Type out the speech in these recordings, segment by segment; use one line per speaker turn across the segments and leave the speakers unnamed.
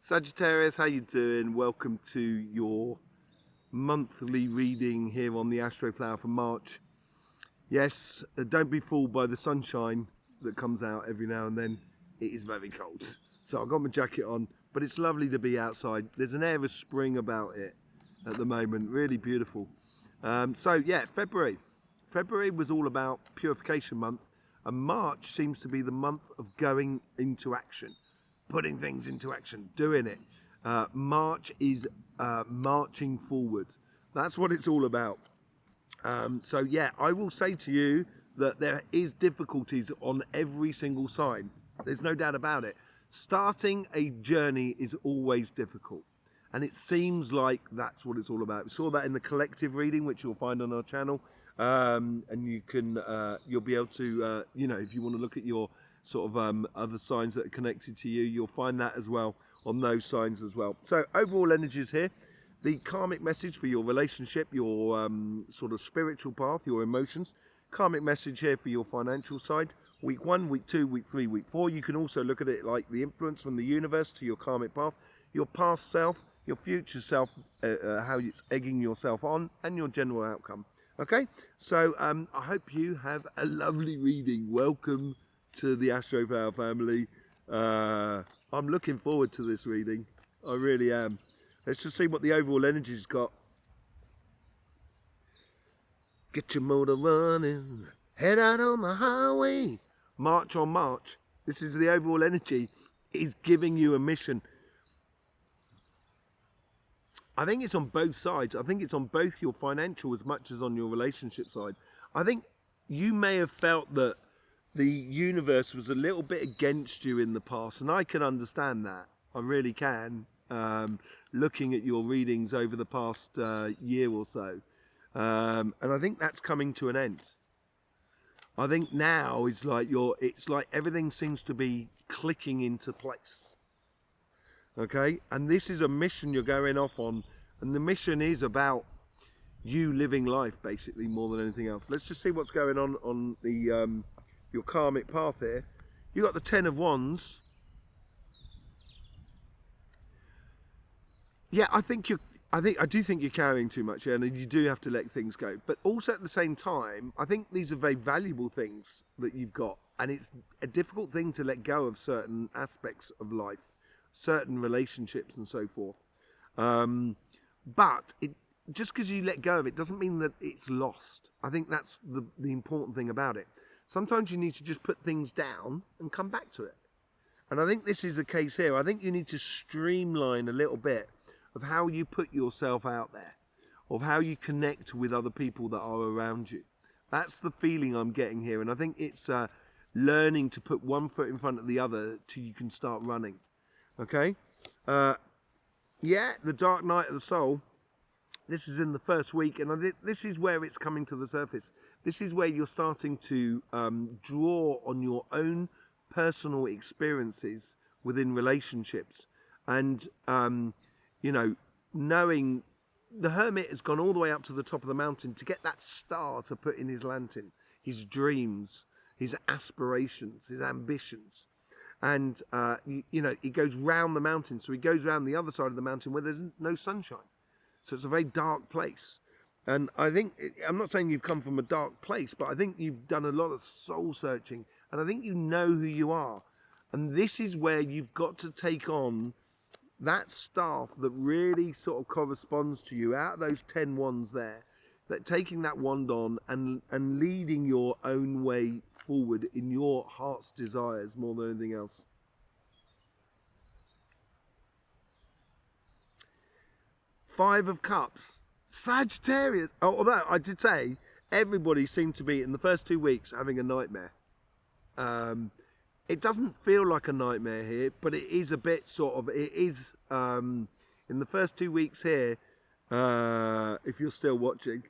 Sagittarius, how you doing? Welcome to your monthly reading here on the Astroflower for March. Yes, don't be fooled by the sunshine that comes out every now and then. It is very cold. So I've got my jacket on, but it's lovely to be outside. There's an air of spring about it at the moment, really beautiful. So yeah, February. February was all about purification month, and March seems to be the month of going into action. Putting things into action, doing it. March is marching forward. That's what it's all about. So yeah, I will say to you that there is difficulties on every single sign. There's no doubt about it. Starting a journey is always difficult. And it seems like that's what it's all about. We saw that in the collective reading, which you'll find on our channel. And you can, you'll be able to, you know, if you want to look at your sort of other signs that are connected to you, you'll find that as well on those signs as well. So overall energies here, the karmic message for your relationship, your sort of spiritual path, your emotions, karmic message here for your financial side, week 1, week 2, week 3, week 4. You can also look at it like the influence from the universe to your karmic path, your past self, your future self, how it's egging yourself on, and your general outcome. Okay, so I hope you have a lovely reading. Welcome to the Astroflower family. I'm looking forward to this reading. I really am. Let's just see what the overall energy's got. Get your motor running, head out on the highway. March on March. This is the overall energy. It's giving you a mission. I think it's on both sides. I think it's on both your financial as much as on your relationship side. I think you may have felt that the universe was a little bit against you in the past, and I can understand that. I really can. Looking at your readings over the past year or so, and I think that's coming to an end. I think now it's like everything seems to be clicking into place. Okay, and this is a mission you're going off on, and the mission is about you living life basically more than anything else. Let's just see what's going on the your karmic path here. You got the 10 of Wands. Yeah, I do think you're carrying too much, and you do have to let things go. But also at the same time, I think these are very valuable things that you've got, and it's a difficult thing to let go of certain aspects of life, certain relationships and so forth. But just because you let go of it doesn't mean that it's lost. I think that's the important thing about it. Sometimes you need to just put things down and come back to it. And I think this is the case here. I think you need to streamline a little bit of how you put yourself out there, of how you connect with other people that are around you. That's the feeling I'm getting here. And I think it's learning to put one foot in front of the other till you can start running. Okay? Yeah, the dark night of the soul. This is in the first week, and this is where it's coming to the surface. This is where you're starting to draw on your own personal experiences within relationships. And, you know, knowing the hermit has gone all the way up to the top of the mountain to get that star to put in his lantern, his dreams, his aspirations, his ambitions. And, you know, he goes round the mountain. So he goes round the other side of the mountain where there's no sunshine. So it's a very dark place. And I think, I'm not saying you've come from a dark place, but I think you've done a lot of soul searching. And I think you know who you are. And this is where you've got to take on that staff that really sort of corresponds to you out of those 10 wands there. That taking that wand on and leading your own way forward in your heart's desires more than anything else. Five of Cups, Sagittarius. Oh, although I did say everybody seemed to be in the first 2 weeks having a nightmare. It doesn't feel like a nightmare here, but it is a bit sort of. It is in the first 2 weeks here. If you're still watching,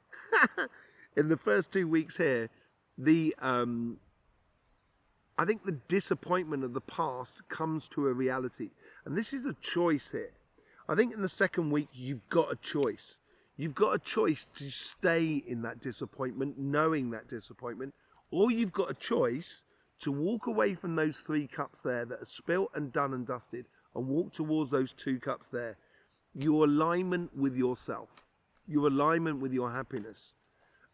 in the first 2 weeks here, the I think the disappointment of the past comes to a reality, and this is a choice here. I think in the second week, you've got a choice. You've got a choice to stay in that disappointment, knowing that disappointment, or you've got a choice to walk away from those 3 cups there that are spilt and done and dusted and walk towards those 2 cups there. Your alignment with yourself, your alignment with your happiness.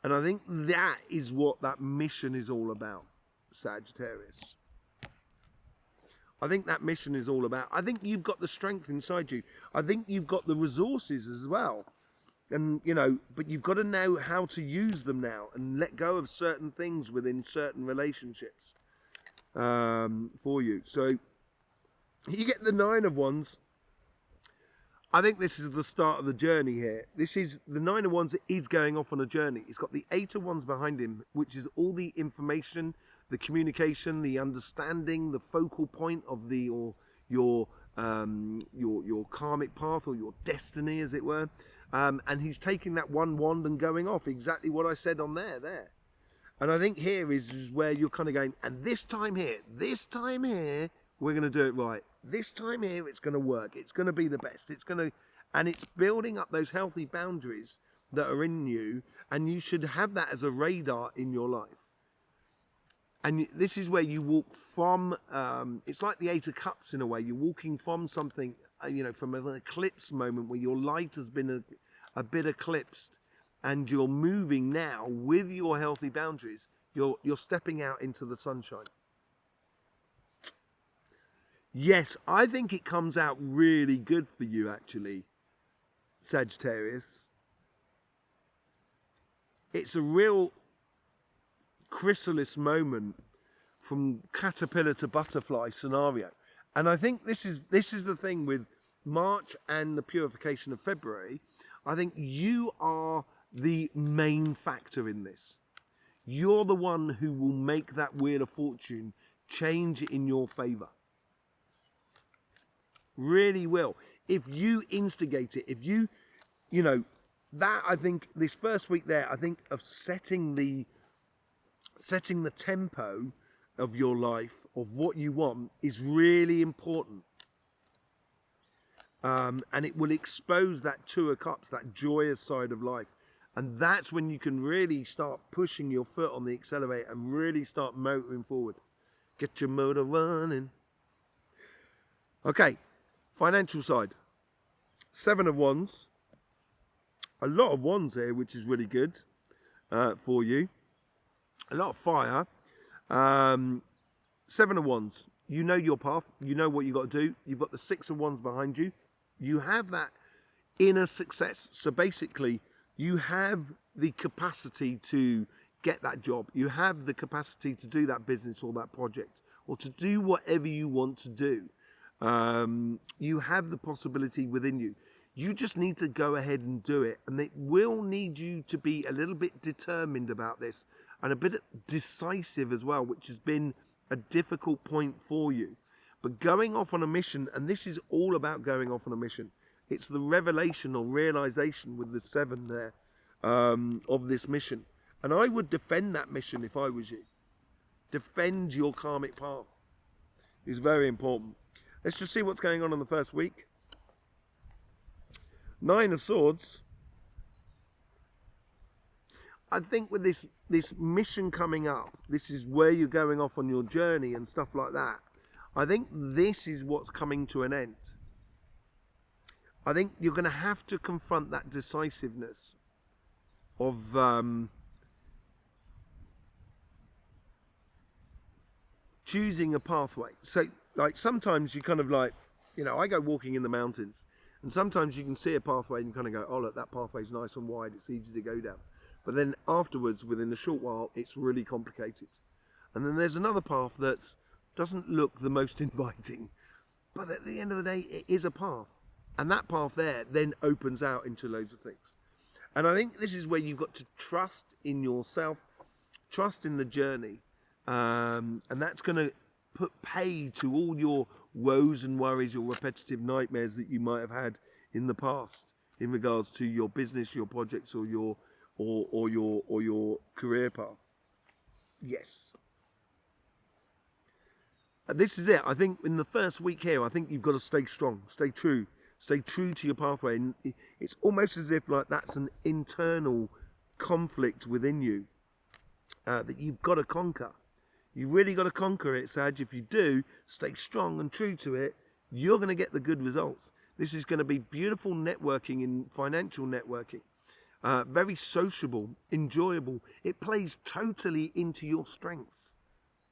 And I think that is what that mission is all about, Sagittarius. I think that mission is all about. I think you've got the strength inside you. I think you've got the resources as well. And, you know, but you've got to know how to use them now and let go of certain things within certain relationships for you. So you get the 9 of Wands. I think this is the start of the journey here. This is the 9 of Wands is going off on a journey. He's got the 8 of Wands behind him, which is all the information, the communication, the understanding, the focal point of your karmic path or your destiny, as it were. And he's taking that 1 wand and going off, exactly what I said on there. And I think here is where you're kind of going, and this time here, we're going to do it right. This time here, it's going to work. It's going to be the best. And it's building up those healthy boundaries that are in you, and you should have that as a radar in your life. And this is where you walk from, it's like the 8 of Cups in a way. You're walking from something, you know, from an eclipse moment where your light has been a bit eclipsed, and you're moving now with your healthy boundaries. You're stepping out into the sunshine. Yes, I think it comes out really good for you, actually, Sagittarius. It's a real chrysalis moment from caterpillar to butterfly scenario. And I think this is the thing with March and the purification of February. I think you are the main factor in this. You're the one who will make that wheel of fortune change in your favor. Really will. If you instigate it, if you know, that, I think this first week there, I think of setting the tempo of your life, of what you want, is really important. And it will expose that 2 of Cups, that joyous side of life. And that's when you can really start pushing your foot on the accelerator and really start motoring forward. Get your motor running. Okay, financial side. 7 of Wands. A lot of wands here, which is really good for you. A lot of fire. 7 of Wands. You know your path. You know what you've got to do. You've got the 6 of Wands behind you. You have that inner success. So basically, you have the capacity to get that job. You have the capacity to do that business or that project, or to do whatever you want to do. You have the possibility within you. You just need to go ahead and do it. And it will need you to be a little bit determined about this, and a bit decisive as well, which has been a difficult point for you. But going off on a mission, and this is all about going off on a mission. It's the revelation or realization with the 7 there of this mission. And I would defend that mission if I was you. Defend your karmic path. It's very important. Let's just see what's going on in the first week. 9 of Swords. I think with this mission coming up, this is where you're going off on your journey and stuff like that. I think this is what's coming to an end. I think you're going to have to confront that decisiveness of choosing a pathway. So, like, sometimes you kind of like, you know, I go walking in the mountains, and sometimes you can see a pathway and you kind of go, oh, look, that pathway's nice and wide, it's easy to go down. But then afterwards, within a short while, it's really complicated. And then there's another path that doesn't look the most inviting, but at the end of the day, it is a path. And that path there then opens out into loads of things. And I think this is where you've got to trust in yourself, trust in the journey. And that's going to put pay to all your woes and worries, your repetitive nightmares that you might have had in the past in regards to your business, your projects, or your career path. Yes. And this is it. I think in the first week here, I think you've got to stay strong, stay true to your pathway. And it's almost as if like that's an internal conflict within you that you've got to conquer. You've really got to conquer it, Sag. If you do, stay strong and true to it, you're going to get the good results. This is going to be beautiful networking in financial networking. Very sociable, enjoyable. It plays totally into your strengths.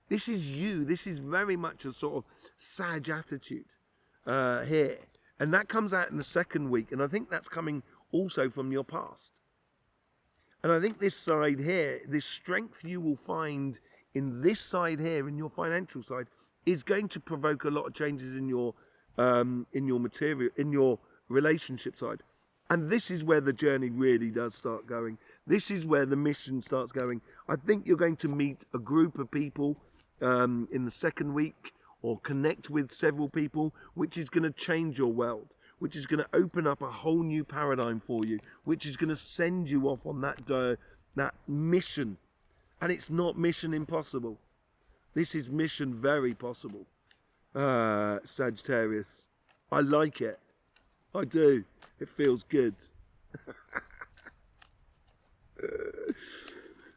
This is you. This is very much a sort of Sag attitude here. And that comes out in the second week. And I think that's coming also from your past. And I think this side here, this strength you will find in this side here, in your financial side, is going to provoke a lot of changes in your material, in your relationship side. And this is where the journey really does start going. This is where the mission starts going. I think you're going to meet a group of people in the second week, or connect with several people, which is going to change your world, which is going to open up a whole new paradigm for you, which is going to send you off on that mission. And it's not mission impossible. This is mission very possible. Sagittarius. I like it. I do. It feels good.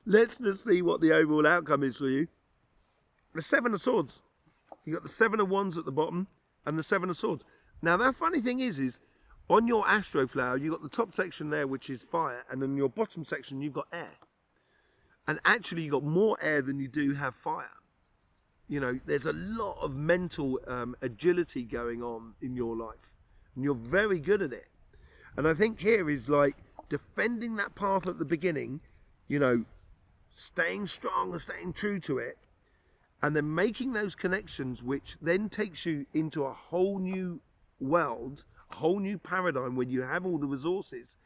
Let's just see what the overall outcome is for you. The Seven of Swords. You got the Seven of Wands at the bottom and the Seven of Swords. Now, the funny thing is on your Astroflower, you've got the top section there, which is fire, and on your bottom section, you've got air. And actually, you've got more air than you do have fire. You know, there's a lot of mental agility going on in your life, and you're very good at it. And I think here is like defending that path at the beginning, you know, staying strong and staying true to it, and then making those connections, which then takes you into a whole new world, a whole new paradigm where you have all the resources.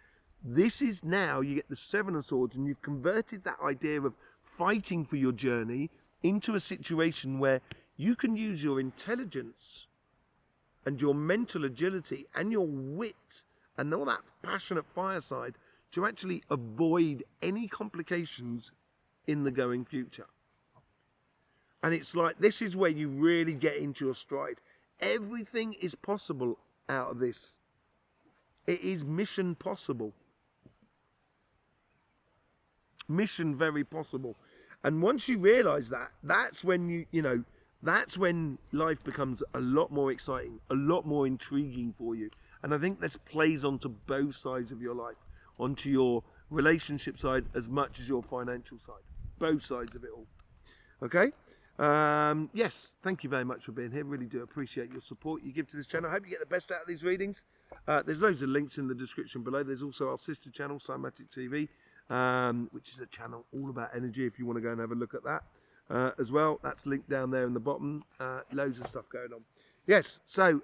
This is now, you get the Seven of Swords, and you've converted that idea of fighting for your journey into a situation where you can use your intelligence and your mental agility and your wit and all that passionate fire side to actually avoid any complications in the going future. And it's like, this is where you really get into your stride. Everything is possible out of this. It is mission possible. Mission very possible. And once you realize that, that's when that's when life becomes a lot more exciting, a lot more intriguing for you. And I think this plays onto both sides of your life, onto your relationship side as much as your financial side. Both sides of it all. Okay? Yes, thank you very much for being here. Really do appreciate your support you give to this channel. I hope you get the best out of these readings. There's loads of links in the description below. There's also our sister channel, Cymatic TV, which is a channel all about energy, if you want to go and have a look at that as well. That's linked down there in the bottom. Loads of stuff going on. Yes, so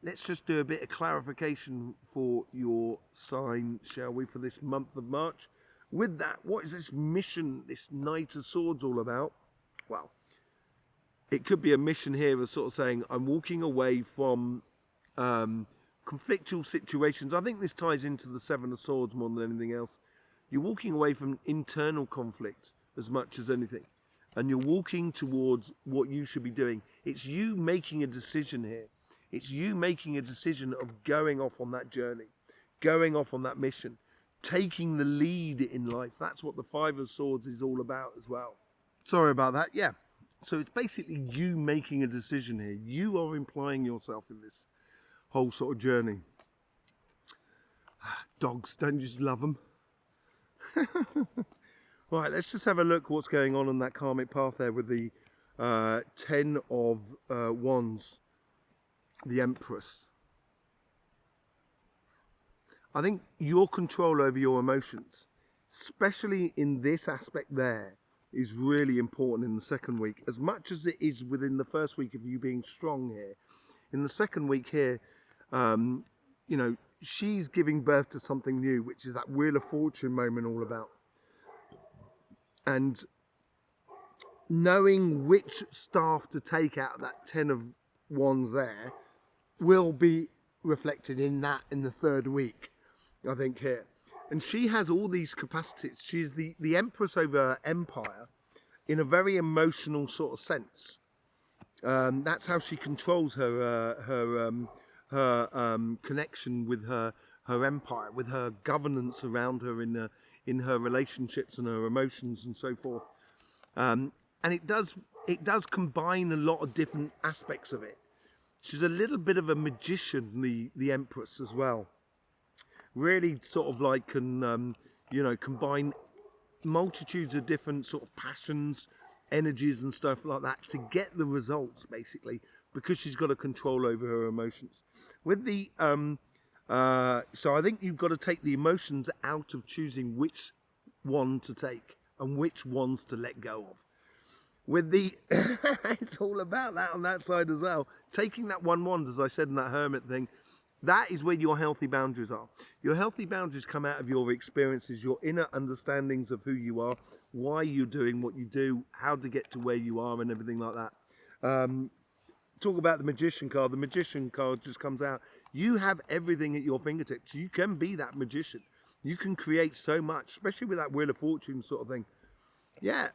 let's just do a bit of clarification for your sign, shall we, for this month of March. With that, what is this mission, this Knight of Swords all about? Well, it could be a mission here of sort of saying, I'm walking away from conflictual situations. I think this ties into the Seven of Swords more than anything else. You're walking away from internal conflict as much as anything. And you're walking towards what you should be doing. It's you making a decision here. It's you making a decision of going off on that journey, going off on that mission, taking the lead in life. That's what the Five of Swords is all about as well. Sorry about that. Yeah. So it's basically you making a decision here. You are implying yourself in this whole sort of journey. Dogs, don't you just love them? Right, let's just have a look what's going on that karmic path there with the Ten of Wands, the Empress. I think your control over your emotions, especially in this aspect there, is really important in the second week, as much as it is within the first week of you being strong here. In the second week here, you know, she's giving birth to something new, which is that Wheel of Fortune moment all about. And knowing which staff to take out of that Ten of Wands there will be reflected in that in the third week, I think, here. And she has all these capacities. She's the Empress over her empire in a very emotional sort of sense. That's how she controls her connection with her empire, with her governance around her in her relationships and her emotions and so forth. And it does combine a lot of different aspects of it. She's a little bit of a magician, the Empress as well. Really sort of like can, you know, combine multitudes of different sort of passions, energies and stuff like that to get the results, basically, because she's got a control over her emotions. With the, so I think you've got to take the emotions out of choosing which one to take and which ones to let go of. With the, it's all about that on that side as well. Taking that one wand, as I said in that hermit thing, that is where your healthy boundaries are. Your healthy boundaries come out of your experiences, your inner understandings of who you are, why you're doing what you do, how to get to where you are and everything like that. Talk about the magician card. The magician card just comes out. You have everything at your fingertips. You can be that magician. You can create so much, especially with that Wheel of Fortune sort of thing. Yeah.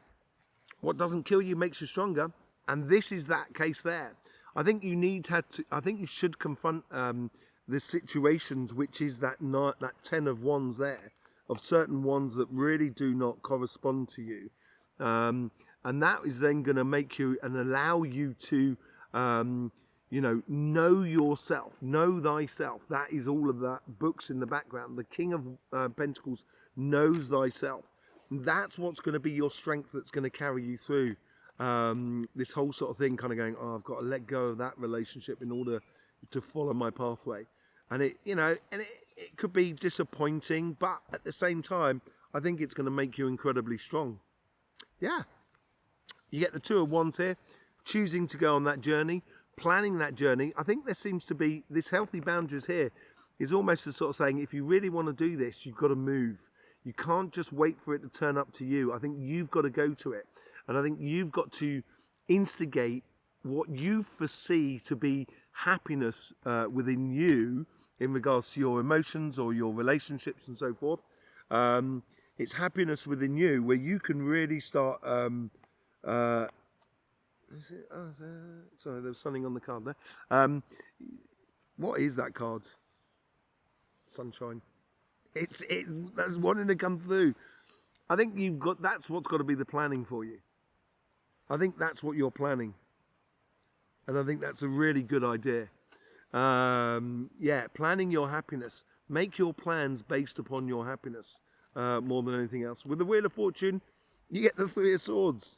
What doesn't kill you makes you stronger, and this is that case there. I think you I think you should confront the situations, which is that 10 of wands there, of certain ones that really do not correspond to you, and that is then going to make you and allow you to, you know yourself, know thyself. That is all of that books in the background. The King of Pentacles knows thyself. That's what's going to be your strength that's going to carry you through this whole sort of thing, kind of going, oh, I've got to let go of that relationship in order to follow my pathway. And it, you know, and it could be disappointing, but at the same time, I think it's going to make you incredibly strong. Yeah. You get the Two of Wands here, choosing to go on that journey, planning that journey. I think there seems to be this healthy boundaries here is almost a sort of saying, if you really want to do this, you've got to move. You can't just wait for it to turn up to you. I think you've got to go to it. And I think you've got to instigate what you foresee to be happiness within you in regards to your emotions or your relationships and so forth. It's happiness within you where you can really start... sorry, there's something on the card there. What is that card? Sunshine. It's that's wanting to come through. I think that's what's got to be the planning for you. I think that's what you're planning, and I think that's a really good idea. Yeah, planning your happiness. Make your plans based upon your happiness more than anything else. With the Wheel of Fortune, you get the Three of Swords.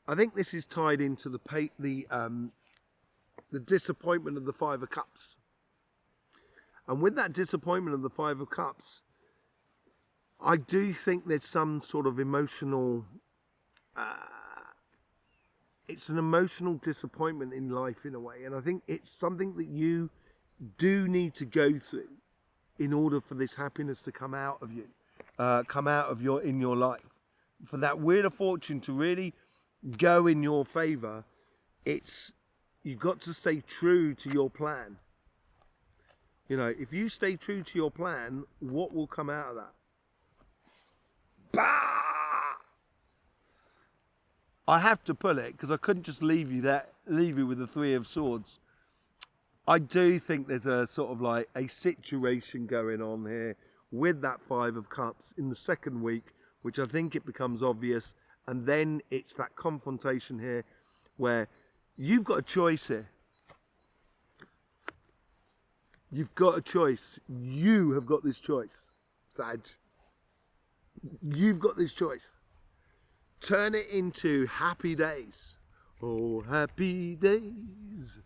I think this is tied into the disappointment of the Five of Cups. And with that disappointment of the Five of Cups, I do think there's some sort of emotional, it's an emotional disappointment in life in a way. And I think it's something that you do need to go through in order for this happiness to come out of you, in your life. For that Wheel of Fortune to really go in your favor, you've got to stay true to your plan. You know, if you stay true to your plan, what will come out of that? Bah! I have to pull it because I couldn't just leave you with the Three of Swords. I do think there's a sort of like a situation going on here with that Five of Cups in the second week, which I think it becomes obvious. And then it's that confrontation here where you've got a choice here. You've got a choice. You have got this choice, Sag. You've got this choice. Turn it into happy days. Oh, happy days.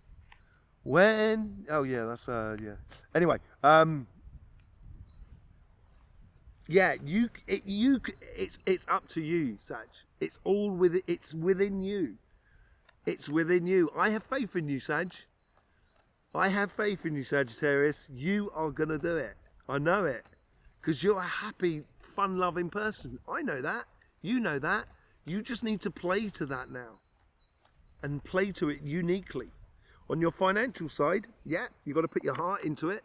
When... Oh, yeah, that's... yeah. Anyway, yeah, it's up to you, Sag. It's all it's within you. It's within you. I have faith in you, Sag. I have faith in you, Sagittarius. You are going to do it. I know it. Because you're a happy, fun-loving person. I know that. You know that. You just need to play to that now. And play to it uniquely. On your financial side, yeah, you've got to put your heart into it.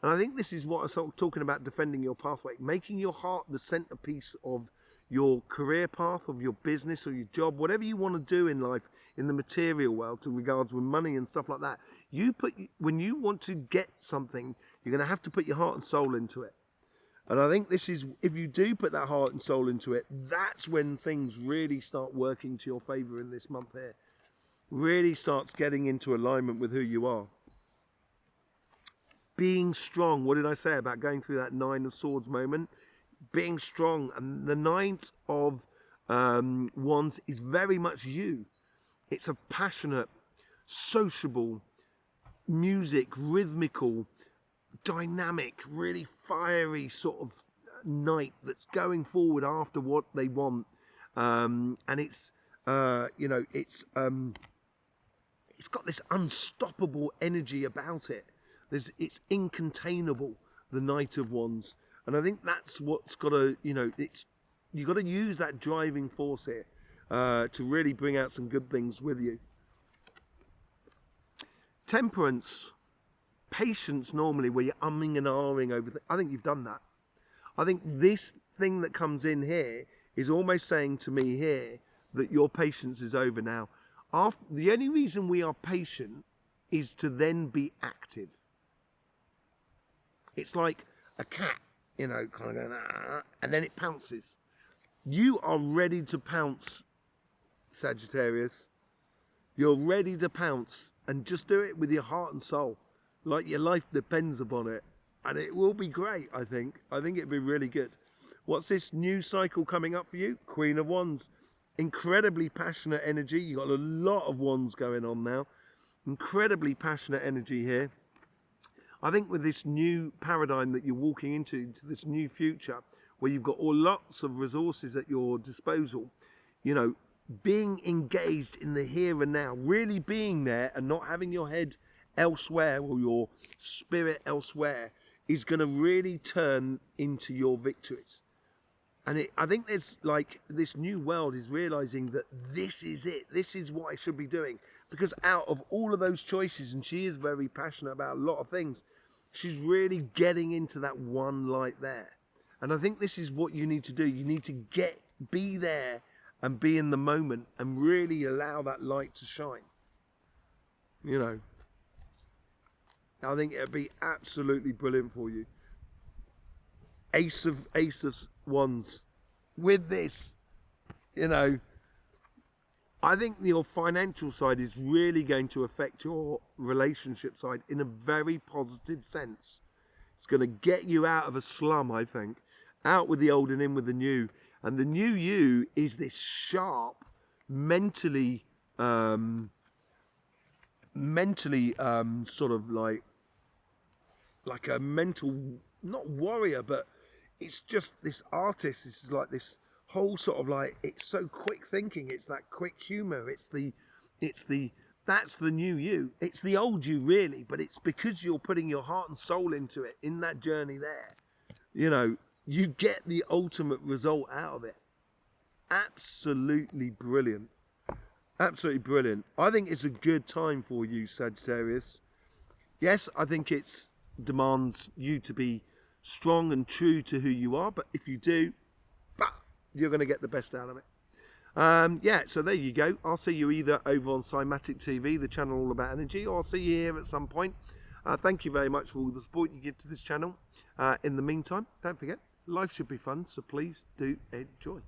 And I think this is what I'm talking about, defending your pathway. Making your heart the centerpiece of your career path, of your business or your job, whatever you want to do in life, in the material world, in regards with money and stuff like that. When you want to get something, you're going to have to put your heart and soul into it. And I think this is, if you do put that heart and soul into it, that's when things really start working to your favor in this month here. Really starts getting into alignment with who you are. Being strong. What did I say about going through that Nine of Swords moment? Being strong. And the Nine of Wands is very much you. It's a passionate, sociable, music, rhythmical, dynamic, really fiery sort of knight that's going forward after what they want, and it's you know, it's got this unstoppable energy about it. It's incontainable, the Knight of Wands, and I think that's what's got to, you know, you got to use that driving force here to really bring out some good things with you. Temperance. Patience, normally, where you're umming and ahhing over things. I think you've done that. I think this thing that comes in here is almost saying to me here that your patience is over now. The only reason we are patient is to then be active. It's like a cat, you know, kind of going, and then it pounces. You are ready to pounce, Sagittarius. You're ready to pounce, and just do it with your heart and soul. Like your life depends upon it, and it will be great. I think it'd be really good. What's this new cycle coming up for you? Queen of Wands. Incredibly passionate energy. You've got a lot of wands going on now. Incredibly passionate energy here. I think with this new paradigm that you're walking into this new future, where you've got lots of resources at your disposal, you know, being engaged in the here and now, really being there and not having your head elsewhere or your spirit elsewhere, is going to really turn into your victories. And I think there's like this new world is realizing that this is it. This is what I should be doing. Because out of all of those choices, and she is very passionate about a lot of things, she's really getting into that one light there. And I think this is what you need to do. You need to be there and be in the moment and really allow that light to shine. You know, I think it'd be absolutely brilliant for you. Ace of Wands. With this, you know, I think your financial side is really going to affect your relationship side in a very positive sense. It's going to get you out of a slum, I think. Out with the old and in with the new. And the new you is this sharp, mentally sort of like a mental, not warrior, but it's just this artist. This is like this whole sort of like, it's so quick thinking. It's that quick humor. That's the new you. It's the old you really, but it's because you're putting your heart and soul into it in that journey there. You know, you get the ultimate result out of it. Absolutely brilliant. Absolutely brilliant. I think it's a good time for you, Sagittarius. Yes, I think it demands you to be strong and true to who you are, but if you do, you're going to get the best out of it. Yeah, so there you go. I'll see you either over on Cymatic TV, the channel all about energy, or I'll see you here at some point. Thank you very much for all the support you give to this channel. In the meantime, don't forget, life should be fun, so please do enjoy.